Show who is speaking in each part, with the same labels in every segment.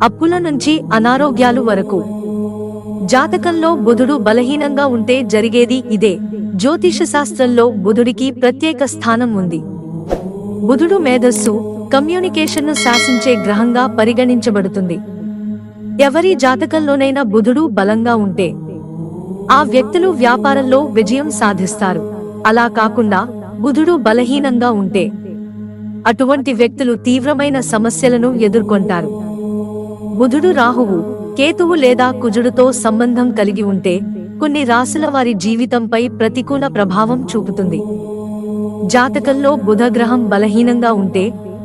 Speaker 1: అప్పుల నుంచి అనారోగ్యాలు వరకు. జాతకంలో బుధుడు బలహీనంగా ఉంటే జరిగేది ఇదే. జ్యోతిష శాస్త్రంలో బుధుడికి ప్రత్యేక స్థానం ఉంది. బుధుడు మేధస్సు, కమ్యూనికేషన్ను శాసించే గ్రహంగా పరిగణించబడుతుంది. ఎవరి జాతకంలోనైనా బుధుడు బలంగా ఉంటే ఆ వ్యక్తులు వ్యాపారంలో విజయం సాధిస్తారు. అలా కాకుండా బుధుడు బలహీనంగా ఉంటే అటువంటి వ్యక్తులు తీవ్రమైన సమస్యలను ఎదుర్కొంటారు. బుధుడు రాహువు, కేతువు లేదా కుజుడుతో సంబంధం కలిగి ఉంటే కొన్ని రాశుల వారి జీవితంపై ప్రతికూల ప్రభావం చూపుతుంది. జాతకంలో బుధ గ్రహం బలహీనంగా ఉంటే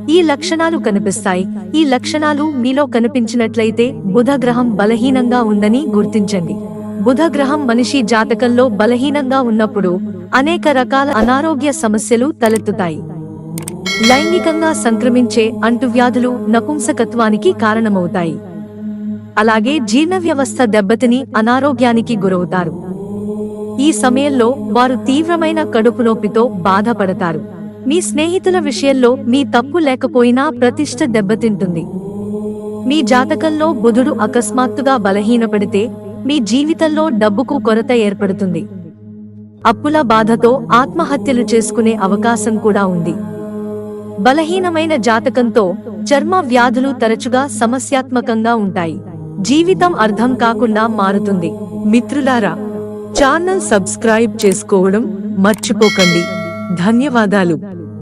Speaker 1: ఈ లక్షణాలు కనిపిస్తాయి. ఈ లక్షణాలు మీలో కనిపించినట్లయితే బుధ గ్రహం బలహీనంగా ఉందని గుర్తించండి. బుధ గ్రహం మనిషి జాతకంలో బలహీనంగా ఉన్నప్పుడు అనేక రకాల అనారోగ్య సమస్యలు తలెత్తుతాయి. లైంగికంగా సంక్రమించే అంటువ్యాధులు నపుంసకత్వానికి కారణమవుతాయి. అలాగే జీర్ణ వ్యవస్థ దెబ్బతిని అనారోగ్యానికి గురవుతారు. ఈ సమయంలో వారు తీవ్రమైన కడుపు నొప్పితో బాధపడతారు. మీ స్నేహితుల విషయంలో మీ తప్పు లేకపోయినా ప్రతిష్ఠ దెబ్బతింటుంది. మీ జాతకంలో బుధుడు అకస్మాత్తుగా బలహీనపడితే మీ జీవితంలో డబ్బుకు కొరత ఏర్పడుతుంది. అప్పుల బాధతో ఆత్మహత్యలు చేసుకునే అవకాశం కూడా ఉంది. బలహీనమైన జాతకంతో చర్మ వ్యాధులు తరచుగా సమస్యాత్మకంగా ఉంటాయి. జీవితం అర్థం కాకుండా మారుతుంది. మిత్రులారా, ఛానల్ సబ్స్క్రైబ్ చేసుకోవడం మర్చిపోకండి. ధన్యవాదాలు.